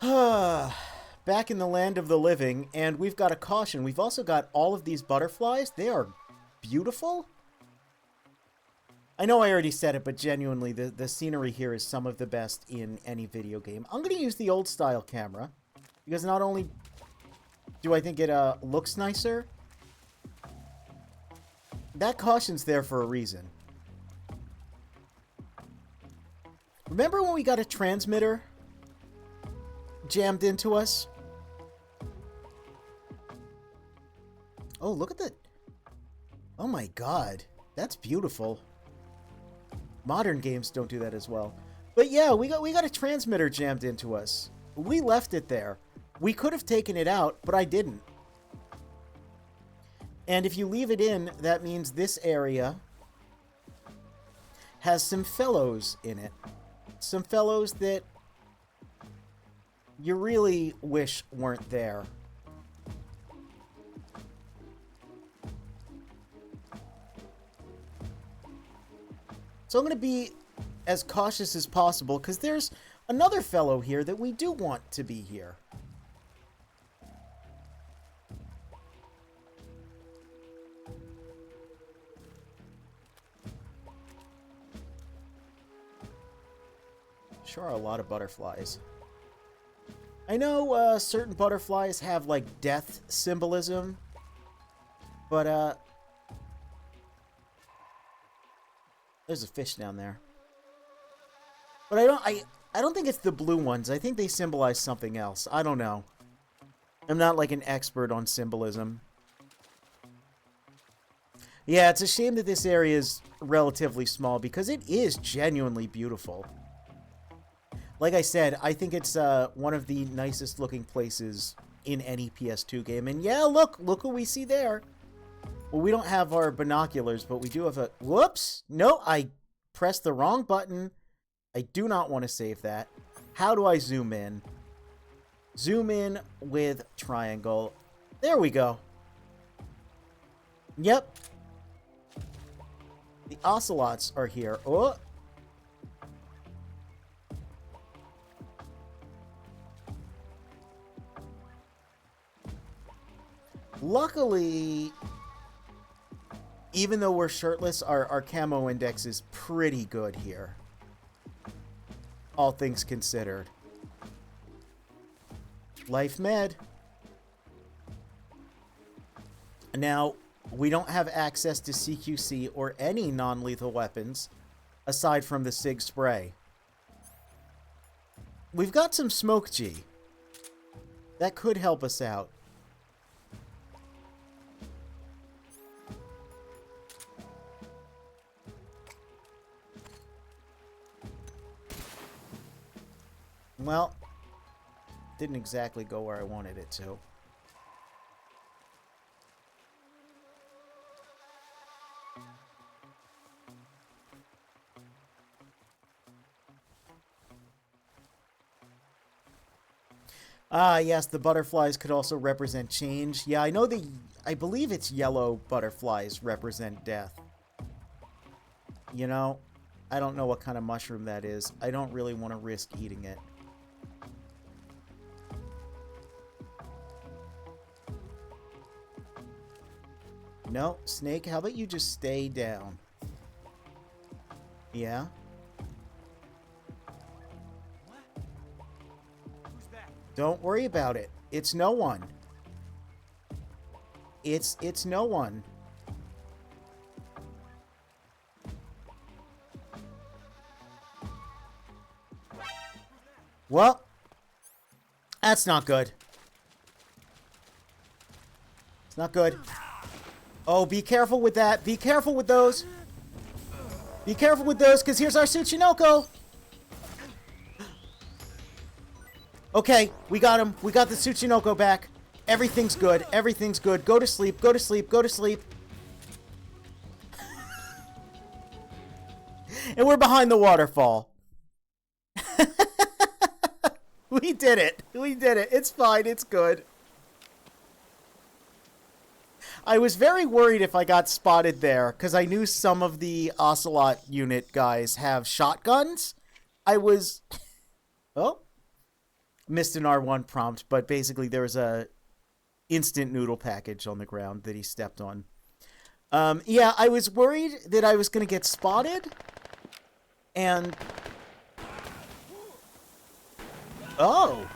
Back in the land of the living, and we've got a caution. We've also got all of these butterflies. They are beautiful. I know I already said it, but genuinely, the scenery here is some of the best in any video game. I'm going to use the old-style camera, because not only do I think it looks nicer, that caution's there for a reason. Remember when we got a transmitter jammed into us? Oh, look at that. Oh my god. That's beautiful. Modern games don't do that as well. But yeah, we got a transmitter jammed into us. We left it there. We could have taken it out, but I didn't. And if you leave it in, that means this area has some fellows in it. Some fellows that you really wish weren't there. So I'm going to be as cautious as possible, because there's another fellow here that we do want to be here. Sure are a lot of butterflies. I know certain butterflies have, like, death symbolism, but, there's a fish down there. But I don't think it's the blue ones. I think they symbolize something else. I don't know. I'm not, like, an expert on symbolism. Yeah, it's a shame that this area is relatively small, because it is genuinely beautiful. Like I said, I think it's one of the nicest looking places in any PS2 game. And yeah, look what we see there. Well, we don't have our binoculars, but we do have a... Whoops! No, I pressed the wrong button. I do not want to save that. How do I zoom in? Zoom in with triangle. There we go. Yep. The ocelots are here. Oh! Luckily, even though we're shirtless, our camo index is pretty good here. All things considered. Life med. Now, we don't have access to CQC or any non-lethal weapons, aside from the SIG spray. We've got some Smoke G. That could help us out. Well, didn't exactly go where I wanted it to. Ah, yes, the butterflies could also represent change. Yeah, I believe it's yellow butterflies represent death. You know, I don't know what kind of mushroom that is. I don't really want to risk eating it. No, Snake, how about you just stay down? Yeah? Don't worry about it. It's no one. It's no one. Well, that's not good. It's not good. Oh, be careful with that. Be careful with those. Be careful with those, because here's our Tsuchinoko. Okay, we got him. We got the Tsuchinoko back. Everything's good. Everything's good. Go to sleep. Go to sleep. Go to sleep. And we're behind the waterfall. We did it. We did it. It's fine. It's good. I was very worried if I got spotted there, because I knew some of the Ocelot unit guys have shotguns. I was... Oh. missed an R1 prompt, but basically there was a instant noodle package on the ground that he stepped on. Yeah, I was worried that I was going to get spotted, and... Oh!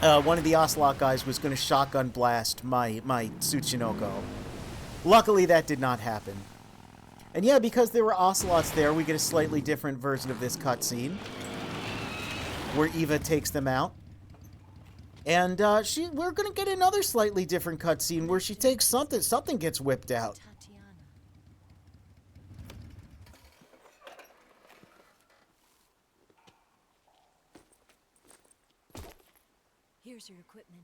One of the Ocelot guys was going to shotgun blast my Tsuchinoko. Luckily, that did not happen. And yeah, because there were Ocelots there, we get a slightly different version of this cutscene, where Eva takes them out. And we're going to get another slightly different cutscene where she takes something gets whipped out. Here's your equipment.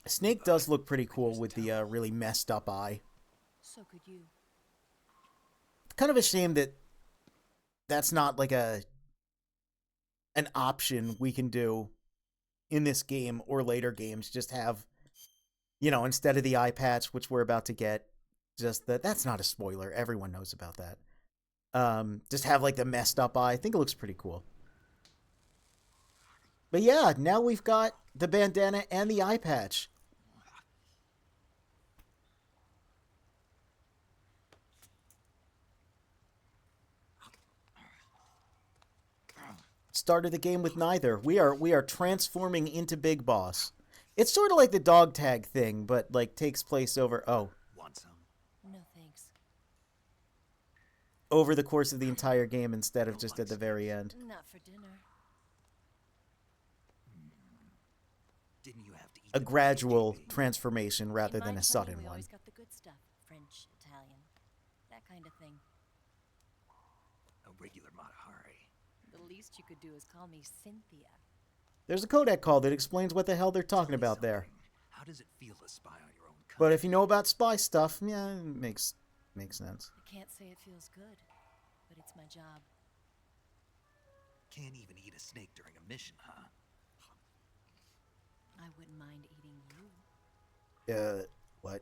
Snake does look pretty cool with the really messed up eye. So could you. Kind of a shame that that's not like an option we can do in this game or later games. Just have, you know, instead of the eye patch, which we're about to get, just that's not a spoiler. Everyone knows about that. Just have like the messed up eye. I think it looks pretty cool. But yeah, now we've got the bandana and the eye patch. Started the game with neither. We are transforming into Big Boss. It's sort of like the dog tag thing, but like takes place over Want some? No thanks. over the course of the entire game instead of just at the very end. Not for dinner. Didn't you have to eat A gradual transformation rather In than my a family, sudden we one. always got the good stuff. French, Italian, that kind of thing. a regular Matahari? The least you could do is call me Cynthia. There's a codec call that explains what the hell they're talking about there. How does it feel to spy on your own country? But if you know about spy stuff, yeah, it makes sense. I can't say it feels good, but it's my job. Can't even eat a snake during a mission, huh? I wouldn't mind eating you. What?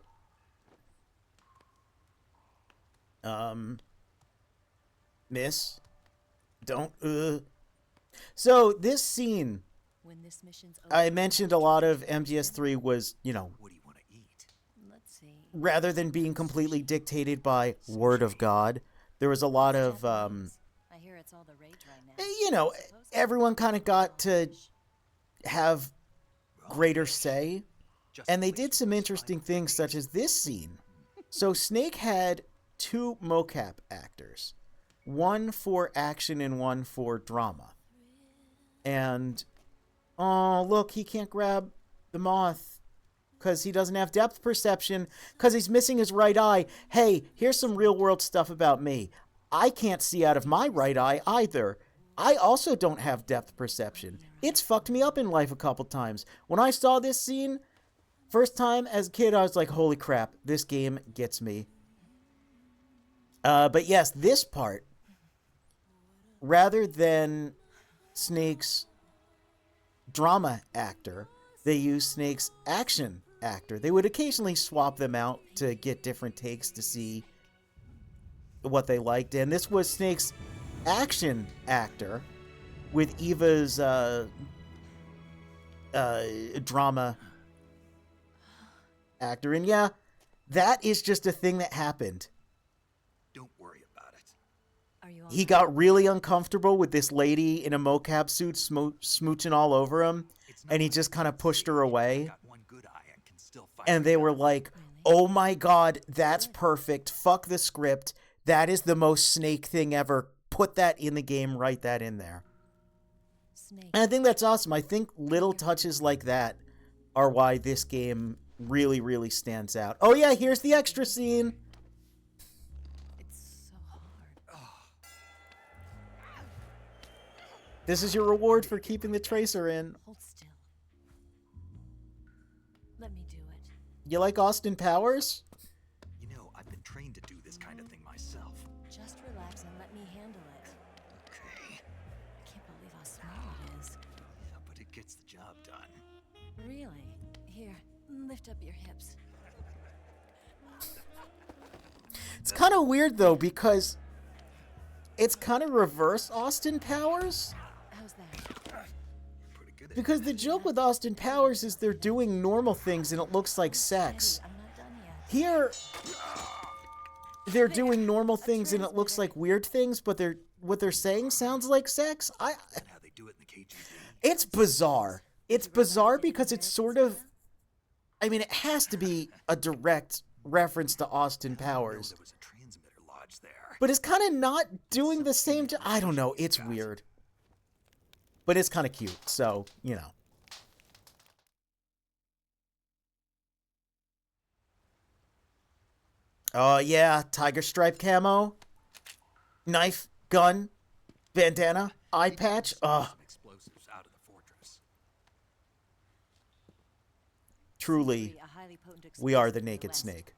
Miss? Don't, So, this scene, When this mission's over, I mentioned a lot of MGS3 was, you know, What do you want to eat? let's see. rather than being completely dictated by word of God, there was a lot of, Japanese. I hear it's all the rage right now. you know, everyone kind of got to have greater say, Just and they the way did you some spy interesting on things, me. such as this scene. So Snake had two mocap actors, one for action and one for drama. And, oh, look, he can't grab the moth because he doesn't have depth perception because he's missing his right eye. Hey, here's some real-world stuff about me. I can't see out of my right eye either. I also don't have depth perception. It's fucked me up in life a couple times. When I saw this scene, first time as a kid, I was like, holy crap, this game gets me. But yes, this part, rather than Snake's drama actor, they use Snake's action actor. They would occasionally swap them out to get different takes to see what they liked. And this was Snake's action actor with Eva's drama actor. And yeah, that is just a thing that happened. Don't worry about it. Are you all He got really uncomfortable with this lady in a mocap suit smooching all over him, It's not and he like just you kind of can pushed see her I away. got one good eye and can still fight And they with were that. like, Really? oh my god, that's perfect. Fuck the script. That is the most Snake thing ever. Put that in the game, write that in there. Snake? And I think that's awesome. I think little touches like that are why this game really, really stands out. Oh yeah, here's the extra scene. It's so hard. This is your reward for keeping the tracer in. Hold still. Let me do it. You like Austin Powers? You know, I've been trained to do this kind of thing myself. Just relax and let me handle it. Okay. I can't believe how small it is. Yeah, but it gets the job done. Really? Here, lift up your hips. It's kind of weird though, because it's kind of reverse Austin Powers. was that? Pretty good at Because the joke with Austin Powers is they're doing normal things and it looks like sex. I'm not done yet. Here, they're doing normal things and it looks like weird things, but what they're saying sounds like sex. how they do it in the KGB. It's bizarre. It's bizarre because it's sort of, I mean, it has to be a direct reference to Austin Powers, There was a transmitter lodged there. but it's kind of not doing the same. I don't know. It's weird, but it's kind of cute. So, you know. Oh yeah, tiger stripe camo, knife, gun, bandana, eye patch. Some explosives out of the fortress. Truly, A highly potent we are the explosive Naked West. Snake.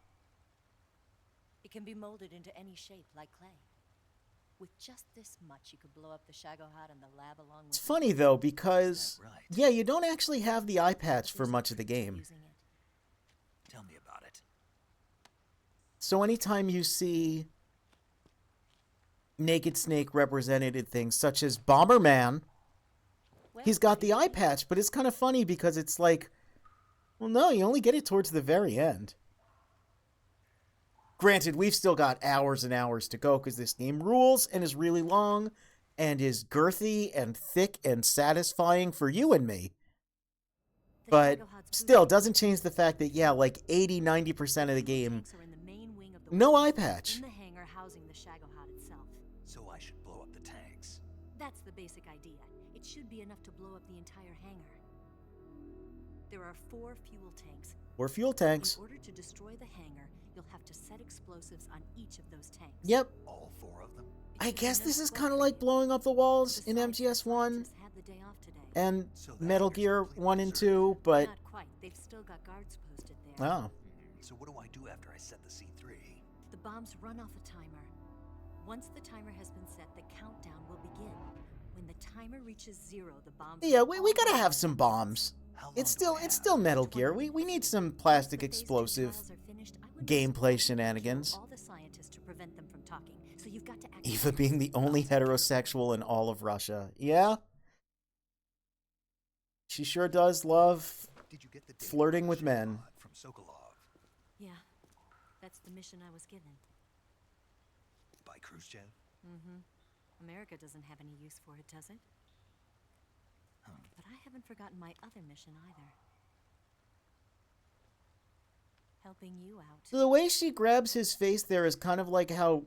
It can be molded into any shape, like clay. With just this much, you could blow up the Shagohod and the lab along with It's funny though because Right. yeah, you don't actually have the eye patch for much of the game. using it. Tell me about it. So anytime you see Naked Snake represented in things such as Bomberman, Well, he's got the eye patch, but it's kind of funny because it's like, well, no, you only get it towards the very end. Granted, we've still got hours and hours to go because this game rules and is really long and is girthy and thick and satisfying for you and me. the But Shagohod's still, booty doesn't change the fact that, yeah, like 80-90% of the game, tanks are in the main wing of the no weapons, eye patch. in the hangar housing the Shagohod itself. So I should blow up the tanks. That's the basic idea. It should be enough to blow up the entire hangar. There are 4 fuel tanks. Or fuel tanks. In order to destroy the hangar, you'll have to set explosives on each of those tanks. Yep. All 4 of them? It I should be guess enough this to is blow kind of up like the- blowing up the walls in Besides, the MGS1 scientists had the day off today. and So the Metal hangar's Gear completely 1 and deserted. 2, but Not quite. They've still got guards posted there. oh, So what do I do after I set the C3? The bombs run off a timer. Once the timer has been set, the countdown will begin. When the timer reaches 0, the bombs. yeah, will we all gotta go have off some at bombs. once. How long It's do I still have? Metal Gear. We need some plastic Once the phase 2 explosive trials are finished, I would gameplay expect you to kill shenanigans. all the scientists to prevent them from talking. So you've got to act Eva fast. being the only heterosexual in all of Russia. Yeah. She sure does love Did you get the data flirting from with men. Shagohod from Sokolov Yeah, that's the mission I was given. by Khrushchev? America doesn't have any use for it, does it? But I haven't forgotten my other mission either. Helping you out. the way she grabs his face there is kind of like how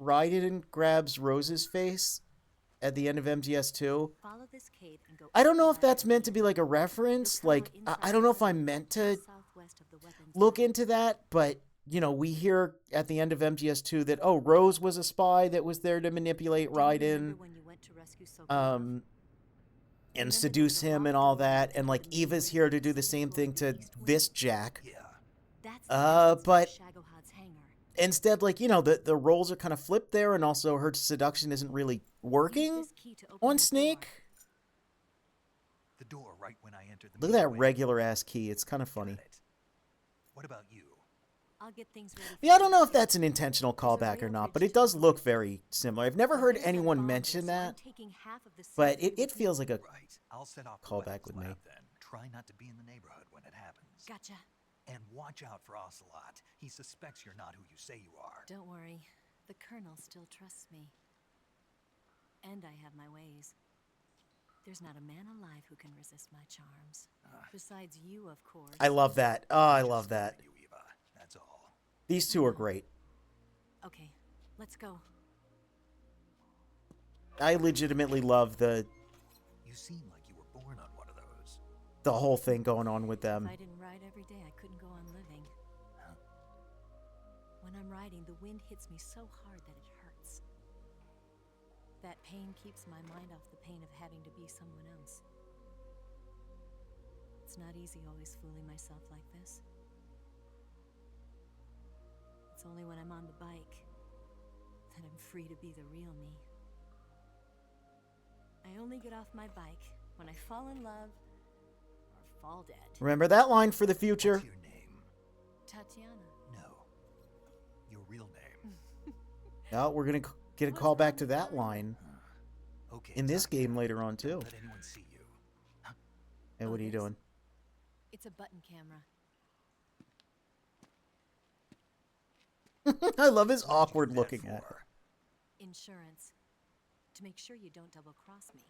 Raiden grabs Rose's face at the end of MGS2. Follow this cave and go I don't know up if the that's ladder. meant to be like a You'll reference. come Like, out I inside don't know the if I'm building meant to southwest of the weapons look lab. into that, but you know, we hear at the end of MGS2 that oh, Rose was a spy that was there to manipulate Do you remember Raiden, when you went to rescue Sokolov? and Remember seduce there was a him and locked all door that, to and like the main Eva's wing here of to the do the second same floor thing of to the east wing. this Jack. Yeah. That's the but- entrance to Shagohod's hangar. Instead, like, you know, the roles are kind of flipped there, and also her seduction isn't really Use working this key to open on the door. Snake. The door right when I entered the Look at that main wing. regular ass key. It's kind of funny. Got it. What about you? I'll get things ready. for Yeah, I don't know you. if that's an intentional callback or not, but it does look very similar. I've never heard There's that anyone bomb mention there, so I'm that, taking half of the but secret it with me. feels like a Right. I'll set off the Call back weapons with me. lab then. Try not to be in the neighborhood when it happens. Gotcha. And watch out for Ocelot. He suspects you're not who you say you are. Don't worry. The Colonel still trusts me. And I have my ways. There's not a man alive who can resist my charms. Besides you, of course. I love that. Oh, I Just love staring that. at You, Eva. That's all. These two are great. Okay, let's go. I legitimately love the You seem like you were born on one of those. whole thing going on with If them. I didn't ride every day, I couldn't go on living. Huh? When I'm riding, the wind hits me so hard that it hurts. That pain keeps my mind off the pain of having to be someone else. It's not easy always fooling myself like this. It's only when I'm on the bike that I'm free to be the real me. I only get off my bike when I fall in love or fall dead. Remember that line for the future. What's your name? Tatiana. No. Your real name. Oh, we're gonna get a call back to that line. Okay, in this Taka, game later on, too. don't let anyone see you. Hey, what are you this? doing? It's a button camera. I love his What'd you do awkward that looking at it. for? Insurance. To make sure you don't double cross me.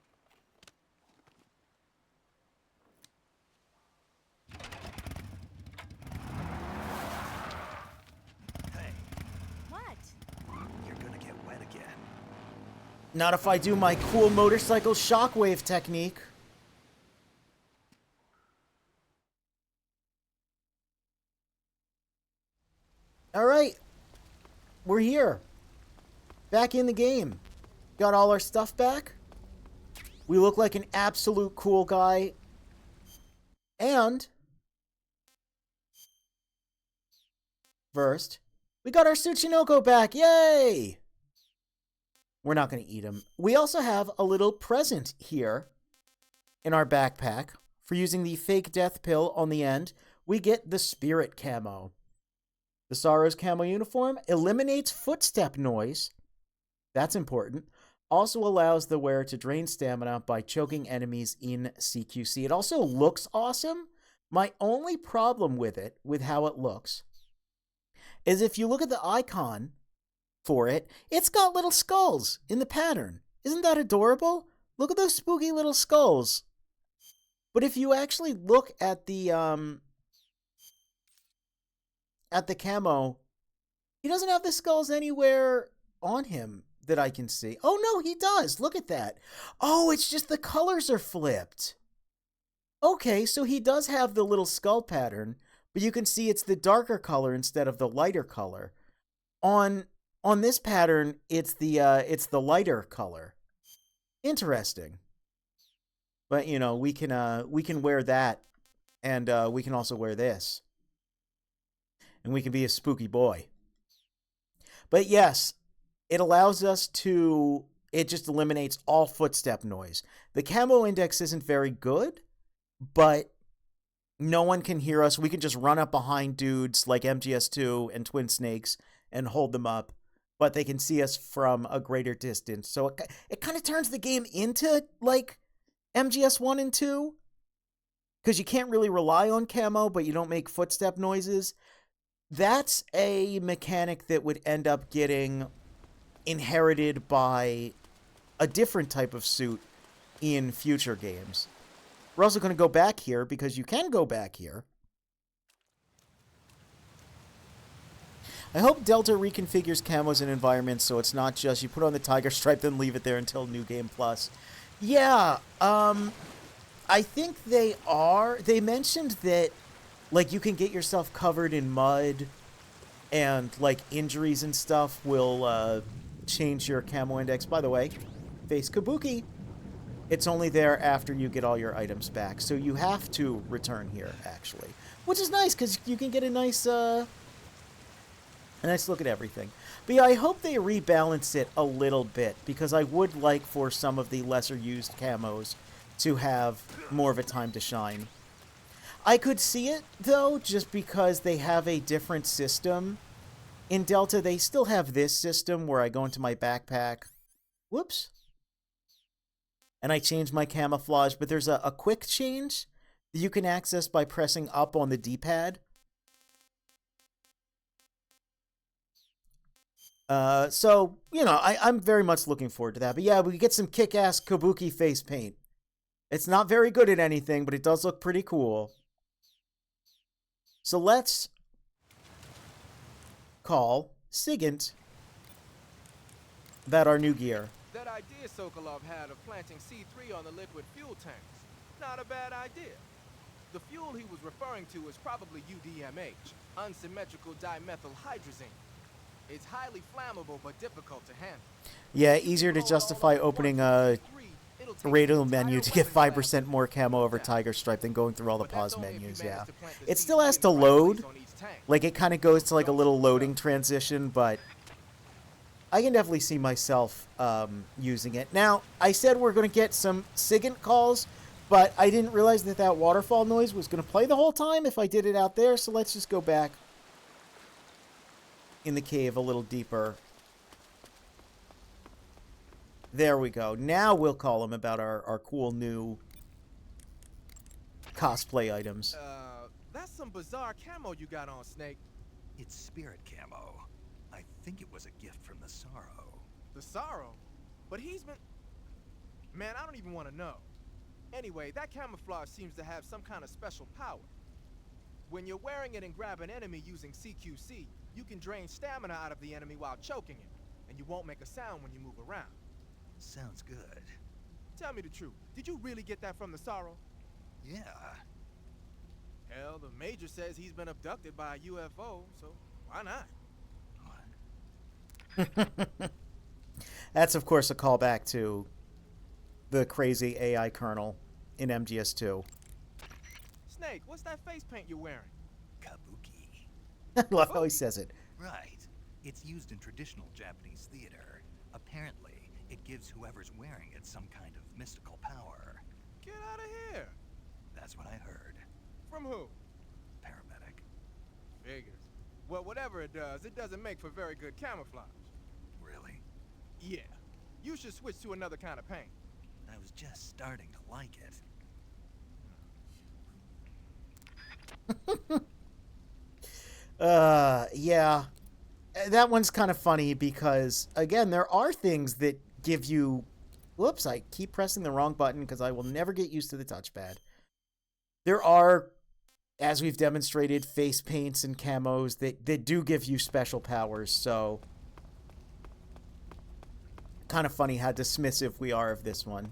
Hey, What? you're gonna get wet again. Not if I do my cool motorcycle shockwave technique. Alright. We're here. Back in the game. Got all our stuff back. We look like an absolute cool guy. And first, we got our Tsuchinoko back. Yay! We're not going to eat him. We also have a little present here in our backpack. For using the fake death pill on the end, we get the Spirit Camo. The Sorrow's Camo uniform eliminates footstep noise. That's important. Also allows the wearer to drain stamina by choking enemies in CQC. It also looks awesome. My only problem with it, with how it looks, is if you look at the icon for it, it's got little skulls in the pattern. Isn't that adorable? Look at those spooky little skulls. But if you actually look at the camo, he doesn't have the skulls anywhere on him that I can see. Oh no, he does. Look at that. Oh, it's just the colors are flipped. Okay, so he does have the little skull pattern, but you can see it's the darker color instead of the lighter color. On this pattern, it's the lighter color. Interesting. But you know, we can wear that, and we can also wear this, and we can be a spooky boy. But yes, it allows us to. It just eliminates all footstep noise. The camo index isn't very good, but no one can hear us. We can just run up behind dudes like MGS2 and Twin Snakes and hold them up, but they can see us from a greater distance. So it kind of turns the game into like MGS 1 and 2, because you can't really rely on camo, but you don't make footstep noises. That's a mechanic that would end up getting inherited by a different type of suit in future games. We're also going to go back here, because you can go back here. I hope Delta reconfigures camos and environments so it's not just you put on the tiger stripe then leave it there until New Game Plus. Yeah, I think they are. They mentioned that, like, you can get yourself covered in mud and, like, injuries and stuff will change your camo index. By the way, face Kabuki. It's only there after you get all your items back. So you have to return here, actually. Which is nice, because you can get a nice look at everything. But yeah, I hope they rebalance it a little bit, because I would like for some of the lesser used camos to have more of a time to shine. I could see it, though, just because they have a different system. In Delta, they still have this system where I go into my backpack. Whoops. And I change my camouflage, but there's a quick change that you can access by pressing up on the D-pad. So, you know, I'm very much looking forward to that. But yeah, we get some kick-ass Kabuki face paint. It's not very good at anything, but it does look pretty cool. So let's call Sigint about our new gear. That idea Sokolov had of planting C3 on the liquid fuel tanks. Not a bad idea. The fuel he was referring to is probably UDMH, unsymmetrical dimethylhydrazine. It's highly flammable but difficult to handle. Yeah, easier to justify opening a radio menu to get 5% more camo over Tiger Stripe than going through all the pause menus, yeah. It still has to load. Like, it kind of goes to, like, a little loading transition, but I can definitely see myself using it. Now, I said we're going to get some Sigint calls, but I didn't realize that that waterfall noise was going to play the whole time if I did it out there, so let's just go back in the cave a little deeper. There we go. Now we'll call him about our cool new cosplay items. That's some bizarre camo you got on, Snake. It's spirit camo. I think it was a gift from the Sorrow. The Sorrow? But he's been... Man, I don't even want to know. Anyway, that camouflage seems to have some kind of special power. When you're wearing it and grab an enemy using CQC, you can drain stamina out of the enemy while choking him, and you won't make a sound when you move around. Sounds good. Tell me the truth. Did you really get that from the Sorrow? Yeah. Hell, the Major says he's been abducted by a UFO, so why not? What? That's, of course, a callback to the crazy AI colonel in MGS2. Snake, what's that face paint you're wearing? Kabuki. I love how he says it. Right. It's used in traditional Japanese theater. Apparently, it gives whoever's wearing it some kind of mystical power. Get out of here. That's what I heard. From who? Paramedic. Figures. Well, whatever it doesn't make for very good camouflage. Really? Yeah. You should switch to another kind of paint. I was just starting to like it. Yeah. That one's kind of funny because, again, there are things that give you... Whoops, I keep pressing the wrong button because I will never get used to the touchpad. There are, as we've demonstrated, face paints and camos that do give you special powers, so... Kind of funny how dismissive we are of this one.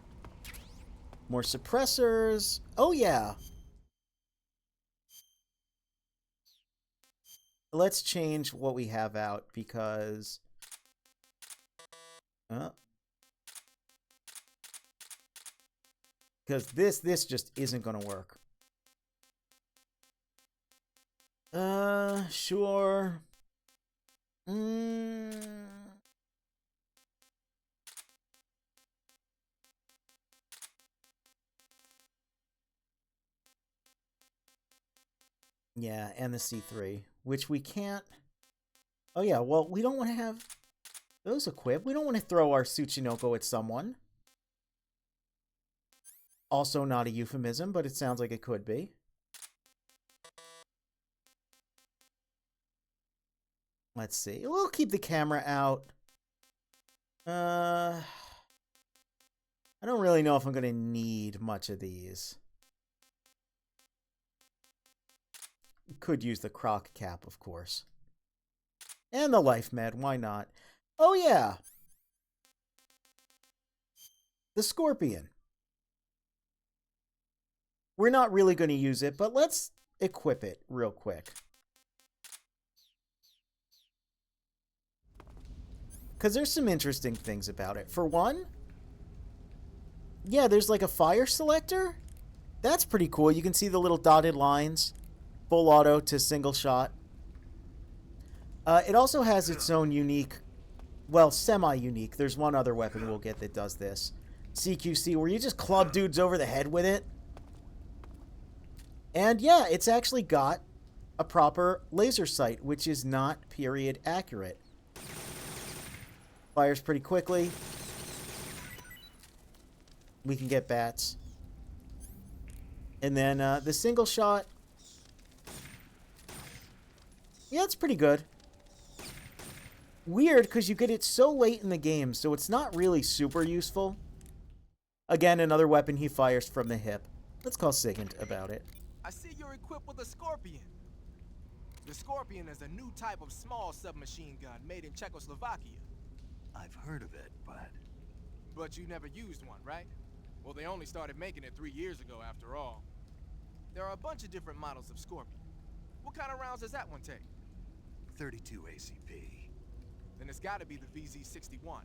More suppressors. Oh, yeah. Let's change what we have out because... because this just isn't going to work. Sure. Yeah, and the C3, which we can't... Oh yeah, well, we don't want to have those equipped. We don't want to throw our Tsuchinoko at someone. Also not a euphemism, but it sounds like it could be. Let's see. We'll keep the camera out. I don't really know if I'm going to need much of these. Could use the croc cap, of course. And the life med, why not? Oh yeah! The Scorpion. We're not really going to use it, but let's equip it real quick. Because there's some interesting things about it. For one, yeah, there's like a fire selector. That's pretty cool. You can see the little dotted lines. Full auto to single shot. It also has its own unique, well, semi-unique. There's one other weapon we'll get that does this. CQC, where you just club dudes over the head with it. And yeah, it's actually got a proper laser sight, which is not period accurate. Fires pretty quickly. We can get bats. And then the single shot. Yeah, it's pretty good. Weird, because you get it so late in the game, so it's not really super useful. Again, another weapon he fires from the hip. Let's call Sigint about it. I see you're equipped with a Scorpion. The Scorpion is a new type of small submachine gun made in Czechoslovakia. I've heard of it, but... But you never used one, right? Well, they only started making it 3 years ago, after all. There are a bunch of different models of Scorpion. What kind of rounds does that one take? 32 ACP. Then it's gotta be the VZ-61.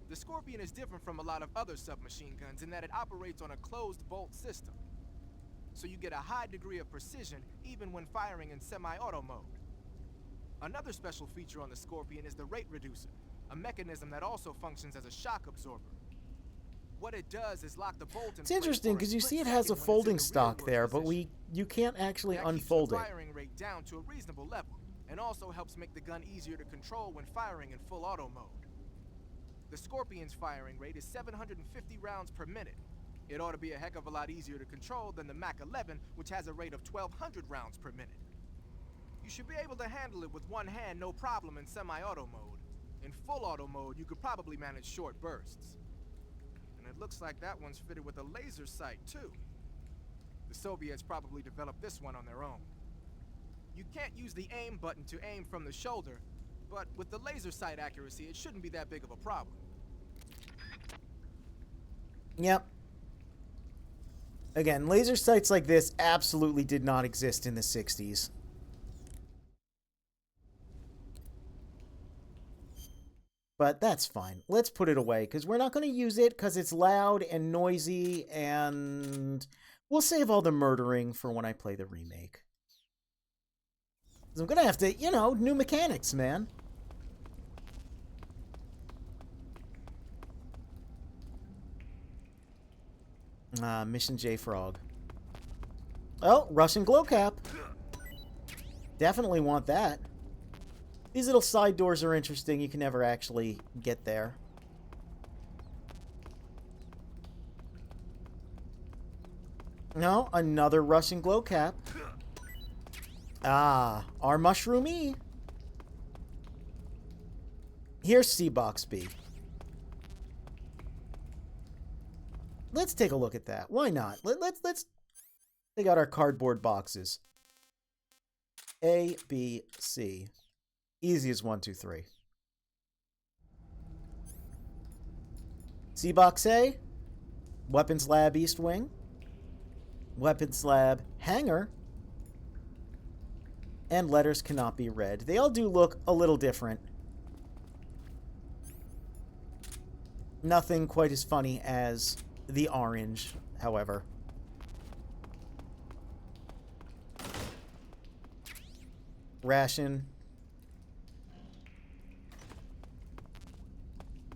The Scorpion is different from a lot of other submachine guns in that it operates on a closed bolt system. So you get a high degree of precision even when firing in semi-auto mode. Another special feature on the Scorpion is the rate reducer, a mechanism that also functions as a shock absorber. What it does is lock the bolt in It's interesting place because for you split see it has a second when it's in folding the stock rearward there, but position. you can't actually That unfold keeps it. the firing rate down to a reasonable level, and also helps make the gun easier to control when firing in full auto mode. The Scorpion's firing rate is 750 rounds per minute. It ought to be a heck of a lot easier to control than the Mach 11, which has a rate of 1,200 rounds per minute. You should be able to handle it with one hand no problem in semi-auto mode. In full auto mode, you could probably manage short bursts. And it looks like that one's fitted with a laser sight, too. The Soviets probably developed this one on their own. You can't use the aim button to aim from the shoulder, but with the laser sight accuracy, it shouldn't be that big of a problem. Yep. Again, laser sights like this absolutely did not exist in the 60s. But that's fine. Let's put it away, because we're not going to use it, because it's loud and noisy, and we'll save all the murdering for when I play the remake. 'Cause I'm going to have to, you know, new mechanics, man. Mission J Frog. Oh, Russian glow cap. Definitely want that. These little side doors are interesting. You can never actually get there. No, another Russian glow cap. Ah, our mushroomy. Here's C-Box B. Let's take a look at that. Why not? Let's. They got our cardboard boxes. A, B, C. Easy as 1, 2, 3. C-Box A. Weapons Lab East Wing. Weapons Lab Hangar. And letters cannot be read. They all do look a little different. Nothing quite as funny as the orange, however. Ration.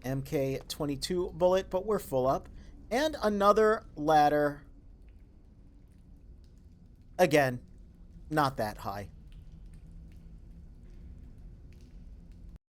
MK22 bullet, but we're full up. And another ladder. Again, not that high.